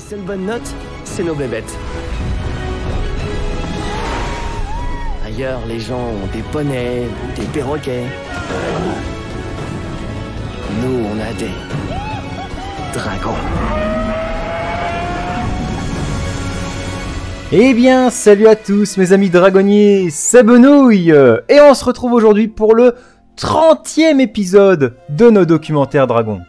seule bonne note, c'est nos bébêtes. Ailleurs, les gens ont des poneys, des perroquets. Nous, on a des dragons. Eh bien, salut à tous mes amis dragonniers, c'est Benouille et on se retrouve aujourd'hui pour le 30e épisode de nos documentaires dragons.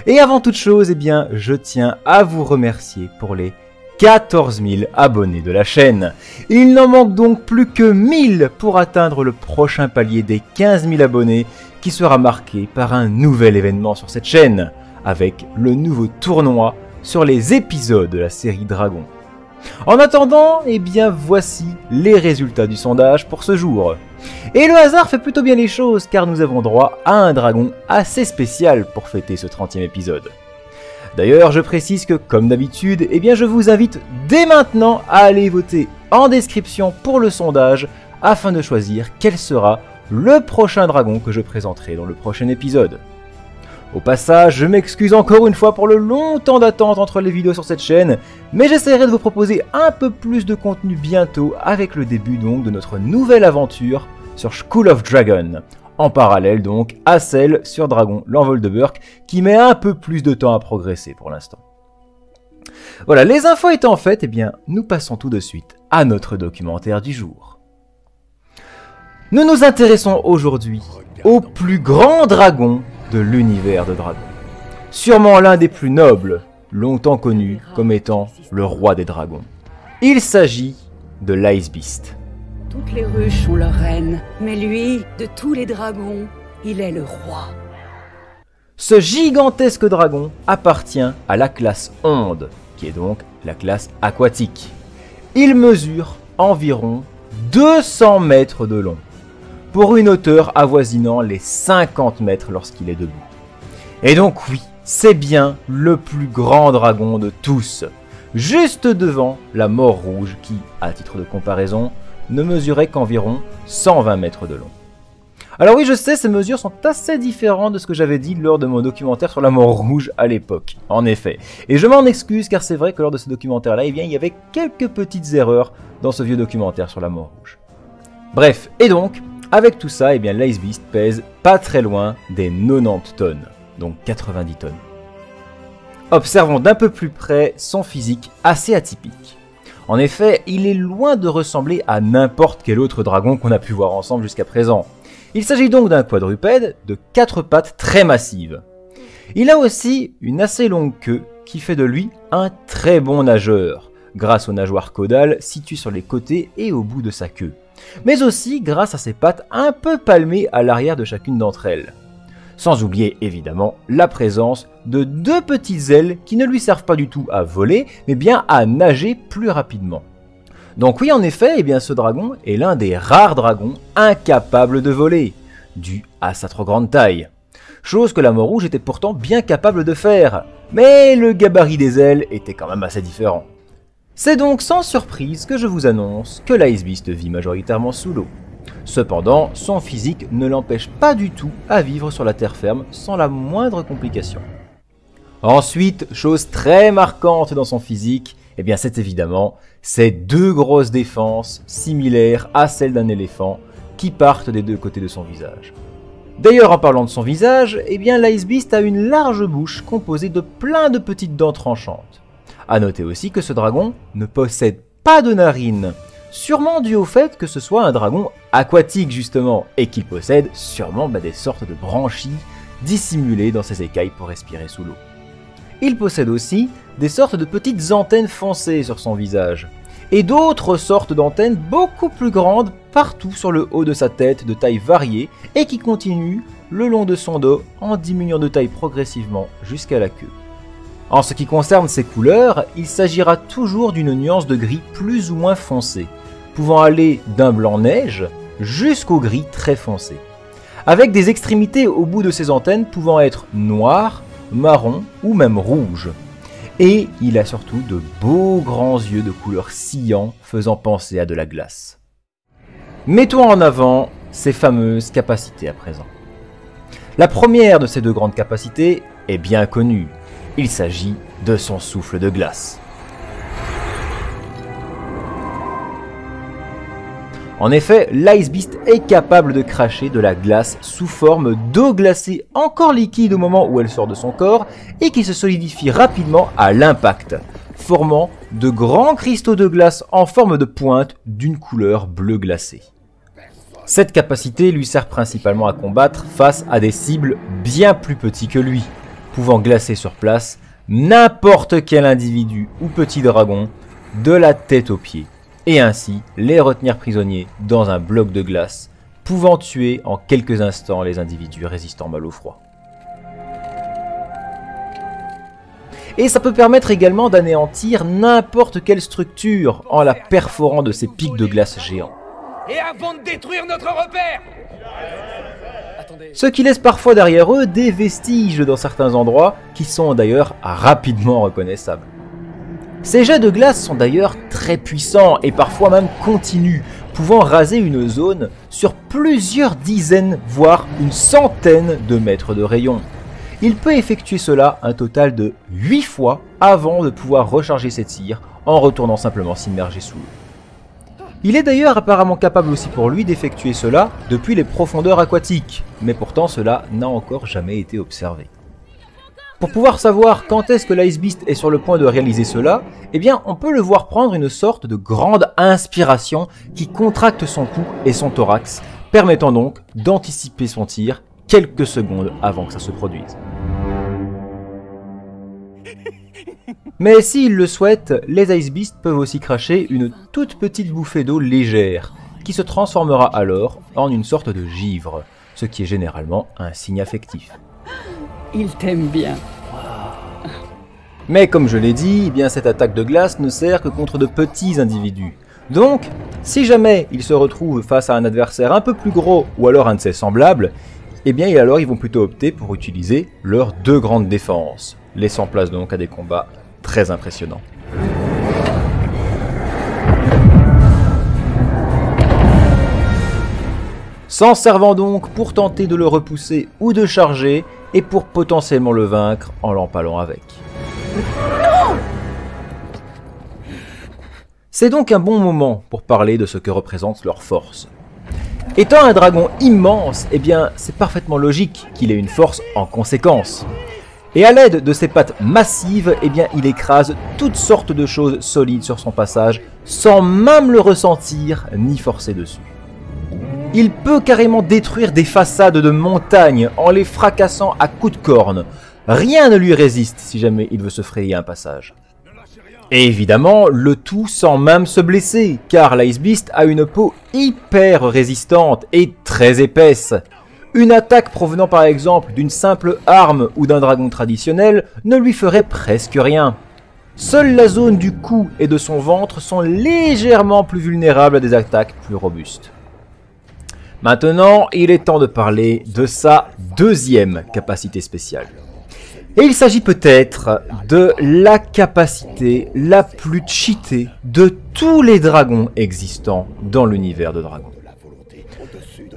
Et avant toute chose, eh bien, je tiens à vous remercier pour les 14 000 abonnés de la chaîne. Il n'en manque donc plus que 1000 pour atteindre le prochain palier des 15 000 abonnés qui sera marqué par un nouvel événement sur cette chaîne, avec le nouveau tournoi sur les épisodes de la série Dragon. En attendant, eh bien voici les résultats du sondage pour ce jour. Et le hasard fait plutôt bien les choses car nous avons droit à un dragon assez spécial pour fêter ce 30e épisode. D'ailleurs, je précise que comme d'habitude, eh bien je vous invite dès maintenant à aller voter en description pour le sondage afin de choisir quel sera le prochain dragon que je présenterai dans le prochain épisode. Au passage, je m'excuse encore une fois pour le long temps d'attente entre les vidéos sur cette chaîne, mais j'essaierai de vous proposer un peu plus de contenu bientôt avec le début donc de notre nouvelle aventure sur School of Dragon, en parallèle donc à celle sur Dragon l'envol de Burk qui met un peu plus de temps à progresser pour l'instant. Voilà, les infos étant faites, eh bien nous passons tout de suite à notre documentaire du jour. Nous nous intéressons aujourd'hui au plus grand dragon de l'univers de Dragon. Sûrement l'un des plus nobles, longtemps connu comme étant le roi des dragons. Il s'agit de l'Ice Beast. Toutes les ruches ont leur reine, mais lui, de tous les dragons, il est le roi. Ce gigantesque dragon appartient à la classe Onde, qui est donc la classe aquatique. Il mesure environ 200 mètres de long, pour une hauteur avoisinant les 50 mètres lorsqu'il est debout. Et donc oui, c'est bien le plus grand dragon de tous, juste devant la Mort Rouge qui, à titre de comparaison, ne mesurait qu'environ 120 mètres de long. Alors oui, je sais, ces mesures sont assez différentes de ce que j'avais dit lors de mon documentaire sur la Mort Rouge à l'époque, en effet. Et je m'en excuse car c'est vrai que lors de ce documentaire-là, eh bien, il y avait quelques petites erreurs dans ce vieux documentaire sur la Mort Rouge. Bref, et donc, avec tout ça, eh bien, l'Ice Beast pèse pas très loin des 90 tonnes, donc 90 tonnes. Observons d'un peu plus près son physique assez atypique. En effet, il est loin de ressembler à n'importe quel autre dragon qu'on a pu voir ensemble jusqu'à présent. Il s'agit donc d'un quadrupède de 4 pattes très massives. Il a aussi une assez longue queue qui fait de lui un très bon nageur, grâce aux nageoires caudales situées sur les côtés et au bout de sa queue, mais aussi grâce à ses pattes un peu palmées à l'arrière de chacune d'entre elles. Sans oublier évidemment la présence de 2 petites ailes qui ne lui servent pas du tout à voler, mais bien à nager plus rapidement. Donc oui, en effet, eh bien, ce dragon est l'un des rares dragons incapables de voler, dû à sa trop grande taille. Chose que la Mort Rouge était pourtant bien capable de faire, mais le gabarit des ailes était quand même assez différent. C'est donc sans surprise que je vous annonce que l'Ice Beast vit majoritairement sous l'eau. Cependant, son physique ne l'empêche pas du tout à vivre sur la terre ferme sans la moindre complication. Ensuite, chose très marquante dans son physique, eh bien c'est évidemment ces 2 grosses défenses similaires à celles d'un éléphant qui partent des 2 côtés de son visage. D'ailleurs, en parlant de son visage, eh bien l'Ice Beast a une large bouche composée de plein de petites dents tranchantes. A noter aussi que ce dragon ne possède pas de narines, sûrement dû au fait que ce soit un dragon aquatique justement, et qu'il possède sûrement des sortes de branchies dissimulées dans ses écailles pour respirer sous l'eau. Il possède aussi des sortes de petites antennes foncées sur son visage, et d'autres sortes d'antennes beaucoup plus grandes partout sur le haut de sa tête de taille variée et qui continuent le long de son dos en diminuant de taille progressivement jusqu'à la queue. En ce qui concerne ses couleurs, il s'agira toujours d'une nuance de gris plus ou moins foncé, pouvant aller d'un blanc neige jusqu'au gris très foncé, avec des extrémités au bout de ses antennes pouvant être noires, marron ou même rouges. Et il a surtout de beaux grands yeux de couleur cyan faisant penser à de la glace. Mettons en avant ses fameuses capacités à présent. La première de ces 2 grandes capacités est bien connue. Il s'agit de son souffle de glace. En effet, l'Ice Beast est capable de cracher de la glace sous forme d'eau glacée encore liquide au moment où elle sort de son corps et qui se solidifie rapidement à l'impact, formant de grands cristaux de glace en forme de pointe d'une couleur bleu glacé. Cette capacité lui sert principalement à combattre face à des cibles bien plus petits que lui, pouvant glacer sur place n'importe quel individu ou petit dragon de la tête aux pieds, et ainsi les retenir prisonniers dans un bloc de glace, pouvant tuer en quelques instants les individus résistant mal au froid. Et ça peut permettre également d'anéantir n'importe quelle structure en la perforant de ses pics de glace géants. Et avant de détruire notre repère! Ce qui laisse parfois derrière eux des vestiges dans certains endroits qui sont d'ailleurs rapidement reconnaissables. Ces jets de glace sont d'ailleurs très puissants et parfois même continus, pouvant raser une zone sur plusieurs dizaines, voire une centaine de mètres de rayon. Il peut effectuer cela un total de 8 fois avant de pouvoir recharger ses tirs en retournant simplement s'immerger sous l'eau. Il est d'ailleurs apparemment capable aussi pour lui d'effectuer cela depuis les profondeurs aquatiques, mais pourtant cela n'a encore jamais été observé. Pour pouvoir savoir quand est-ce que l'Ice Beast est sur le point de réaliser cela, eh bien on peut le voir prendre une sorte de grande inspiration qui contracte son cou et son thorax, permettant donc d'anticiper son tir quelques secondes avant que ça se produise. Mais s'il le souhaite, les Ice Beasts peuvent aussi cracher une toute petite bouffée d'eau légère, qui se transformera alors en une sorte de givre, ce qui est généralement un signe affectif. Il t'aime bien. Mais comme je l'ai dit, eh bien cette attaque de glace ne sert que contre de petits individus. Donc, si jamais ils se retrouvent face à un adversaire un peu plus gros ou alors un de ses semblables, eh bien alors ils vont plutôt opter pour utiliser leurs deux grandes défenses, laissant place donc à des combats très impressionnants. S'en servant donc pour tenter de le repousser ou de charger, et pour potentiellement le vaincre en l'empalant avec. C'est donc un bon moment pour parler de ce que représente leur force. Étant un dragon immense, eh bien c'est parfaitement logique qu'il ait une force en conséquence. Et à l'aide de ses pattes massives, eh bien il écrase toutes sortes de choses solides sur son passage, sans même le ressentir ni forcer dessus. Il peut carrément détruire des façades de montagnes en les fracassant à coups de corne. Rien ne lui résiste si jamais il veut se frayer un passage. Et évidemment, le tout sans même se blesser, car l'Ice Beast a une peau hyper résistante et très épaisse. Une attaque provenant par exemple d'une simple arme ou d'un dragon traditionnel ne lui ferait presque rien. Seule la zone du cou et de son ventre sont légèrement plus vulnérables à des attaques plus robustes. Maintenant, il est temps de parler de sa deuxième capacité spéciale. Et il s'agit peut-être de la capacité la plus cheatée de tous les dragons existants dans l'univers de Dragon.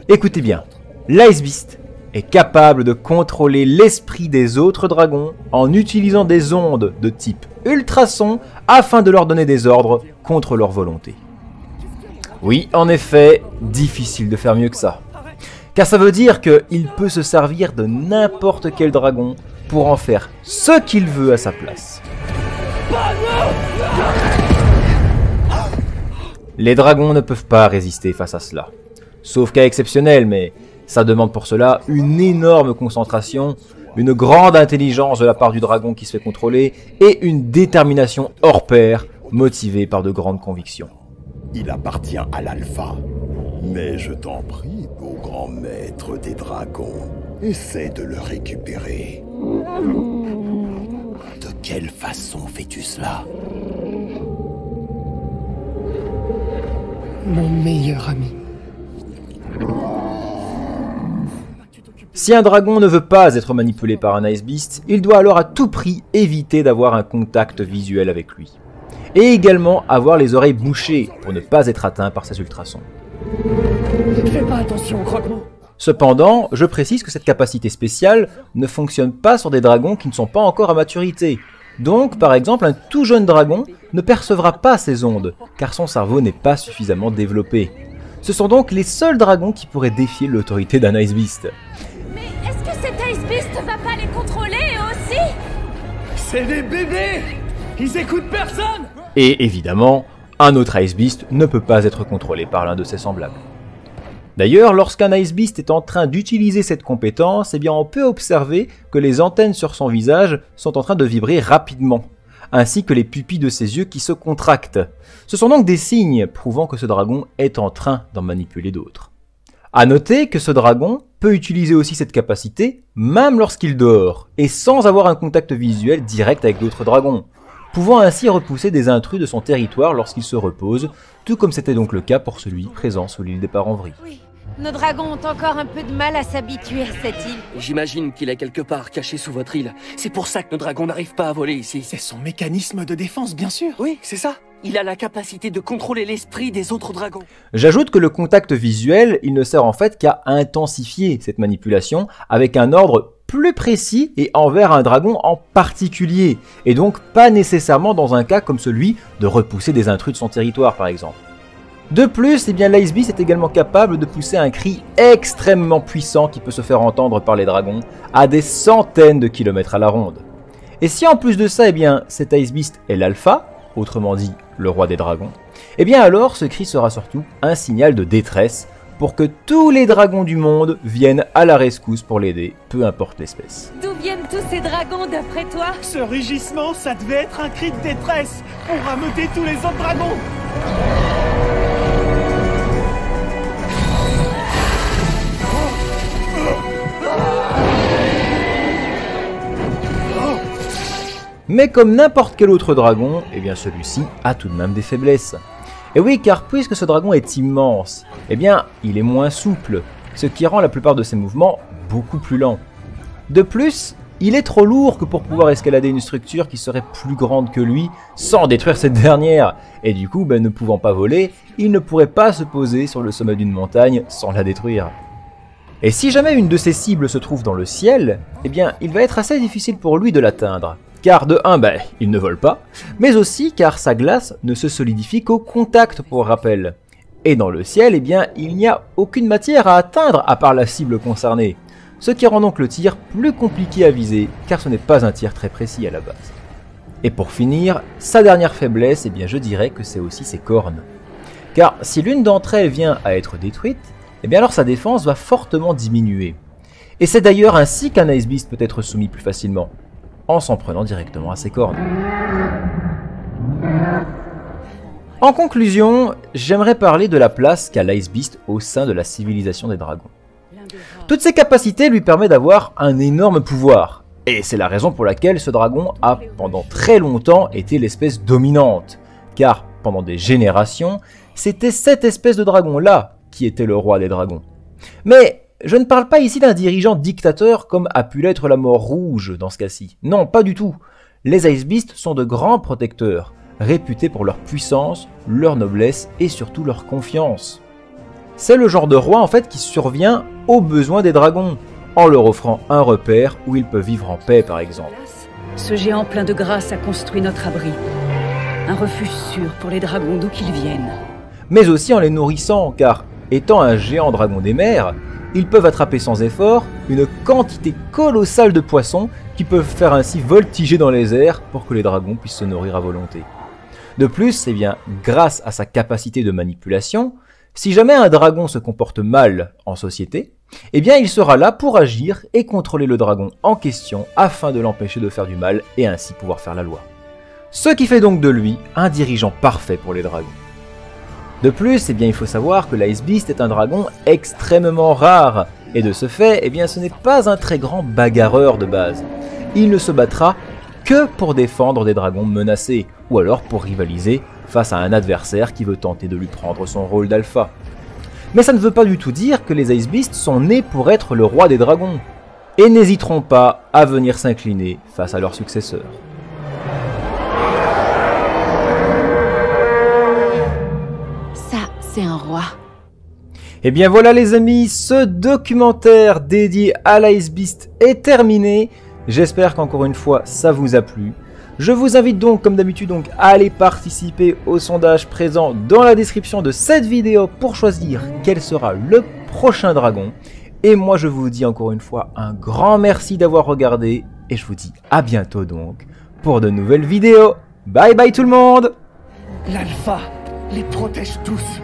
Écoutez bien, l'Ice Beast est capable de contrôler l'esprit des autres dragons en utilisant des ondes de type ultrason afin de leur donner des ordres contre leur volonté. Oui, en effet, difficile de faire mieux que ça. Car ça veut dire qu'il peut se servir de n'importe quel dragon pour en faire ce qu'il veut à sa place. Les dragons ne peuvent pas résister face à cela. Sauf cas exceptionnel, mais ça demande pour cela une énorme concentration, une grande intelligence de la part du dragon qui se fait contrôler et une détermination hors pair motivée par de grandes convictions. Il appartient à l'alpha. Mais je t'en prie, beau grand maître des dragons, essaie de le récupérer. De quelle façon fais-tu cela? Mon meilleur ami. Si un dragon ne veut pas être manipulé par un Ice Beast, il doit alors à tout prix éviter d'avoir un contact visuel avec lui. Et également avoir les oreilles bouchées pour ne pas être atteint par ses ultrasons. Fais pas attention au croquement. Cependant, je précise que cette capacité spéciale ne fonctionne pas sur des dragons qui ne sont pas encore à maturité. Donc, par exemple, un tout jeune dragon ne percevra pas ces ondes, car son cerveau n'est pas suffisamment développé. Ce sont donc les seuls dragons qui pourraient défier l'autorité d'un Ice Beast. Mais est-ce que cet Ice Beast va pas les contrôler eux aussi? C'est des bébés! Ils écoutent personne! Et évidemment, un autre Ice Beast ne peut pas être contrôlé par l'un de ses semblables. D'ailleurs, lorsqu'un Ice Beast est en train d'utiliser cette compétence, eh bien on peut observer que les antennes sur son visage sont en train de vibrer rapidement, ainsi que les pupilles de ses yeux qui se contractent. Ce sont donc des signes prouvant que ce dragon est en train d'en manipuler d'autres. A noter que ce dragon peut utiliser aussi cette capacité même lorsqu'il dort, et sans avoir un contact visuel direct avec d'autres dragons, pouvant ainsi repousser des intrus de son territoire lorsqu'il se repose, tout comme c'était donc le cas pour celui présent sur l'île des Parents-Vris. Oui, nos dragons ont encore un peu de mal à s'habituer à cette île. J'imagine qu'il est quelque part caché sous votre île. C'est pour ça que nos dragons n'arrivent pas à voler ici. C'est son mécanisme de défense, bien sûr. Oui, c'est ça. Il a la capacité de contrôler l'esprit des autres dragons. J'ajoute que le contact visuel, il ne sert en fait qu'à intensifier cette manipulation avec un ordre plus précis et envers un dragon en particulier, et donc pas nécessairement dans un cas comme celui de repousser des intrus de son territoire par exemple. De plus, l'Ice Beast est également capable de pousser un cri extrêmement puissant qui peut se faire entendre par les dragons à des centaines de kilomètres à la ronde. Et si en plus de ça, cet Ice Beast est l'alpha, autrement dit le roi des dragons, alors ce cri sera surtout un signal de détresse pour que tous les dragons du monde viennent à la rescousse pour l'aider, peu importe l'espèce. D'où viennent tous ces dragons d'après toi? Ce rugissement, ça devait être un cri de détresse pour rameuter tous les autres dragons. Mais comme n'importe quel autre dragon, celui-ci a tout de même des faiblesses. Et oui, car puisque ce dragon est immense, il est moins souple, ce qui rend la plupart de ses mouvements beaucoup plus lents. De plus, il est trop lourd que pour pouvoir escalader une structure qui serait plus grande que lui sans détruire cette dernière, et du coup, ne pouvant pas voler, il ne pourrait pas se poser sur le sommet d'une montagne sans la détruire. Et si jamais une de ses cibles se trouve dans le ciel, il va être assez difficile pour lui de l'atteindre. Car de 1, il ne vole pas, mais aussi car sa glace ne se solidifie qu'au contact pour rappel. Et dans le ciel, il n'y a aucune matière à atteindre à part la cible concernée, ce qui rend donc le tir plus compliqué à viser, car ce n'est pas un tir très précis à la base. Et pour finir, sa dernière faiblesse, je dirais que c'est aussi ses cornes. Car si l'une d'entre elles vient à être détruite, alors sa défense va fortement diminuer. Et c'est d'ailleurs ainsi qu'un Ice Beast peut être soumis plus facilement, en s'en prenant directement à ses cornes. En conclusion, j'aimerais parler de la place qu'a l'Ice Beast au sein de la civilisation des dragons. Toutes ces capacités lui permettent d'avoir un énorme pouvoir, et c'est la raison pour laquelle ce dragon a pendant très longtemps été l'espèce dominante, car pendant des générations, c'était cette espèce de dragon-là qui était le roi des dragons. Mais je ne parle pas ici d'un dirigeant dictateur comme a pu l'être la Mort Rouge dans ce cas-ci. Non, pas du tout. Les Ice Beasts sont de grands protecteurs, réputés pour leur puissance, leur noblesse et surtout leur confiance. C'est le genre de roi en fait qui survient aux besoins des dragons, en leur offrant un repère où ils peuvent vivre en paix par exemple. Ce géant plein de grâce a construit notre abri. Un refuge sûr pour les dragons d'où qu'ils viennent. Mais aussi en les nourrissant, car étant un géant dragon des mers, ils peuvent attraper sans effort une quantité colossale de poissons qui peuvent faire ainsi voltiger dans les airs pour que les dragons puissent se nourrir à volonté. De plus, grâce à sa capacité de manipulation, si jamais un dragon se comporte mal en société, il sera là pour agir et contrôler le dragon en question afin de l'empêcher de faire du mal et ainsi pouvoir faire la loi. Ce qui fait donc de lui un dirigeant parfait pour les dragons. De plus, il faut savoir que l'Ice Beast est un dragon extrêmement rare, et de ce fait, ce n'est pas un très grand bagarreur de base. Il ne se battra que pour défendre des dragons menacés, ou alors pour rivaliser face à un adversaire qui veut tenter de lui prendre son rôle d'alpha. Mais ça ne veut pas du tout dire que les Ice Beasts sont nés pour être le roi des dragons, et n'hésiteront pas à venir s'incliner face à leurs successeurs. C'est un roi. Et bien voilà les amis, ce documentaire dédié à l'Ice Beast est terminé. J'espère qu'encore une fois ça vous a plu. Je vous invite donc, comme d'habitude, à aller participer au sondage présent dans la description de cette vidéo pour choisir quel sera le prochain dragon. Et moi, je vous dis encore une fois un grand merci d'avoir regardé et je vous dis à bientôt donc pour de nouvelles vidéos. Bye bye tout le monde! L'Alpha les protège tous.